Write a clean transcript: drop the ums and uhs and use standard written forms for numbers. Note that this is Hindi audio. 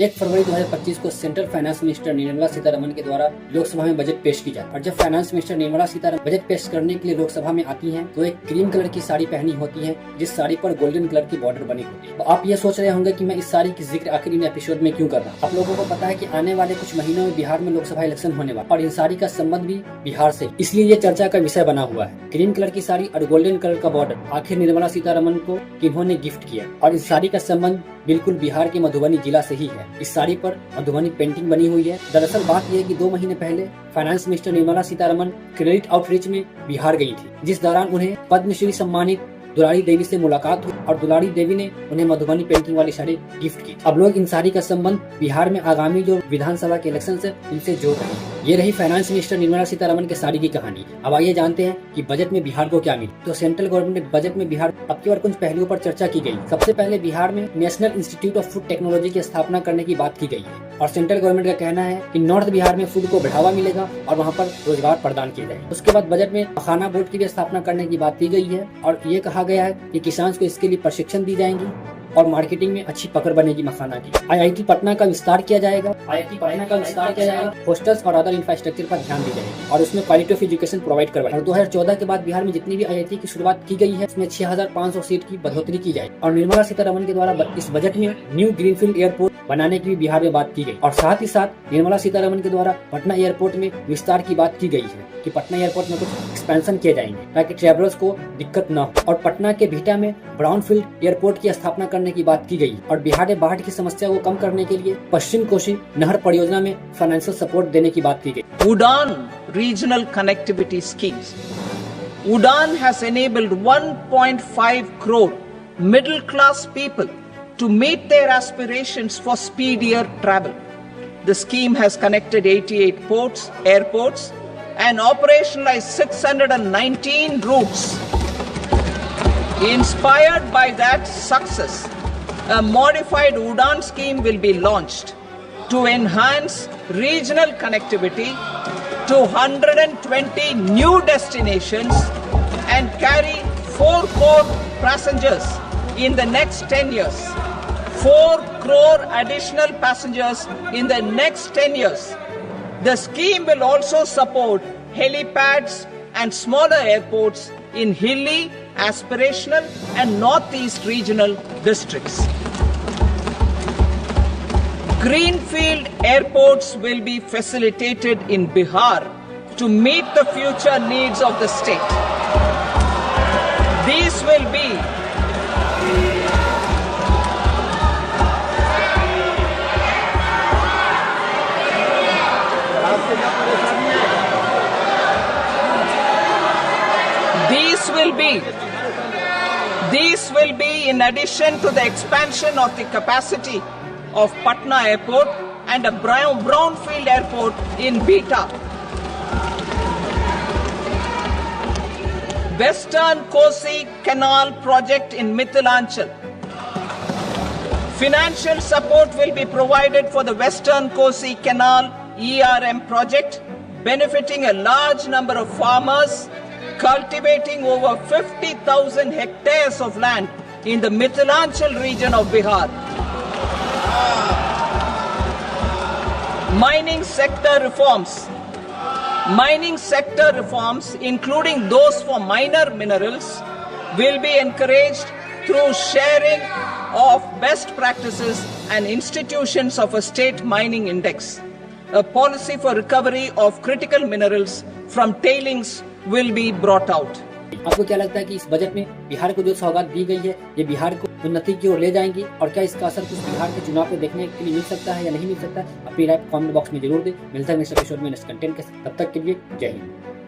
1 फरवरी 2025 को central finance minister Nirmala Sitharaman के द्वारा लोकसभा में बजट पेश की जाती है। और जब finance minister Nirmala Sitharaman budget पेश करने के लिए लोकसभा में आती हैं, तो एक क्रीम कलर की साड़ी पहनी होती है, जिस साड़ी पर गोल्डन कलर की बॉर्डर बनी होती है। तो आप ये सोच रहे होंगे कि मैं इस साड़ी की जिक्र आखिर इन एपिसोड में क्यों कर रहा हूँ। आप लोगों को पता है कि आने वाले कुछ महीनों में बिहार में लोकसभा इलेक्शन होने वाला और इन साड़ी का संबंध भी बिहार से, इसलिए ये चर्चा का विषय बना हुआ है। क्रीम कलर की साड़ी और गोल्डन कलर का बॉर्डर आखिर निर्मला सीतारमण को किन्होंने गिफ्ट किया, और इस साड़ी का संबंध बिल्कुल बिहार के मधुबनी जिला से ही है। इस साड़ी पर मधुबनी पेंटिंग बनी हुई है। दरअसल बात यह है कि 2 महीने पहले finance minister Nirmala Sitharaman credit outreach में बिहार गई थी, जिस दौरान उन्हें पद्मश्री सम्मानित दुलारी देवी से मुलाकात हुई और दुलारी देवी ने उन्हें मधुबनी पेंटिंग वाली साड़ी गिफ्ट की। अब लोग इन साड़ी का संबंध बिहार में आगामी जो विधानसभा के इलेक्शन से इनसे जोड़ रहे हैं। ये रही फाइनेंस मिनिस्टर निर्मला सीतारमण के साड़ी की कहानी। अब आइए जानते हैं कि बजट में बिहार को क्या मिला। तो सेंट्रल गवर्नमेंट ने बजट में बिहार अब की बार कुछ पहलुओं पर चर्चा की गई। सबसे पहले बिहार में national institute of food technology की स्थापना करने की बात की गई है, और सेंट्रल गवर्नमेंट का कहना है कि नॉर्थ बिहार में फूड को बढ़ावा मिलेगा और वहाँ पर रोजगार प्रदान किया जाएगा। उसके बाद बजट में मखाना बोर्ड की भी स्थापना करने की बात की गई है, और ये कहा गया है कि किसान को इसके लिए प्रशिक्षण दी जाएंगी और मार्केटिंग में अच्छी पकड़ बनेगी मखाना की। IIT पटना का विस्तार किया जाएगा, हॉस्टल्स और अदर इंफ्रास्ट्रक्चर पर ध्यान दी जाएगी और उसमें क्वालिटी ऑफ एजुकेशन प्रोवाइड करवाएगी। और 2014 के बाद बिहार में जितनी भी IIT की शुरुआत की गई है, उसमें 6500 सीट की बढ़ोतरी की जाएगी। और निर्मला सीतारमण के द्वारा इस बजट में न्यू ग्रीनफील्ड एयरपोर्ट बनाने की भी बिहार में बात की गई, और साथ ही साथ निर्मला सीतारमण के द्वारा पटना एयरपोर्ट में विस्तार की बात की गई है कि पटना एयरपोर्ट में कुछ एक्सपेंशन किए जाएंगे ताकि ट्रैवलर्स को दिक्कत न हो। और पटना के भीटा में ब्राउनफील्ड एयरपोर्ट की स्थापना करने की बात की गई, और बिहार में बाढ़ की समस्या को कम करने के लिए पश्चिम कोसी नहर परियोजना में फाइनेंशियल सपोर्ट देने की बात की गई। उड़ान रीजनल कनेक्टिविटी स्कीम्स। उड़ान has enabled 1.5 crore middle class people to meet their aspirations for speedier travel. The scheme has connected 88 airports and operationalized 619 routes. Inspired by that success, a modified Udan scheme will be launched to enhance regional connectivity to 120 new destinations and carry 4 crore passengers in the next 10 years. 4 crore additional passengers in the next 10 years. The scheme will also support helipads and smaller airports in hilly, aspirational and northeast regional districts. Greenfield airports will be facilitated in Bihar to meet the future needs of the state. These will be These will be in addition to the expansion of the capacity of Patna Airport and a brownfield airport in Beta. Western Kosi Canal project in Mithilanchal. Financial support will be provided for the Western Kosi Canal ERM project, benefiting a large number of farmers cultivating over 50,000 hectares of land in the Mithilanchal region of Bihar. Mining sector reforms. Mining sector reforms, including those for minor minerals, will be encouraged through sharing of best practices and institutions of a state mining index. A policy for recovery of critical minerals from tailings will be brought out. आपको क्या लगता है कि इस बजट में बिहार को जो सौगात दी गई है, ये बिहार को उन्नति की ओर ले जाएंगी, और क्या इसका असर कुछ बिहार के चुनाव पे देखने के लिए मिल सकता है या नहीं मिल सकता है? अपनी राय कमेंट बॉक्स में जरूर दें। मिलता है नेक्स्ट एपिसोड में नेक्स्ट कंटेंट के साथ। तब तक के लिए जय हिंद।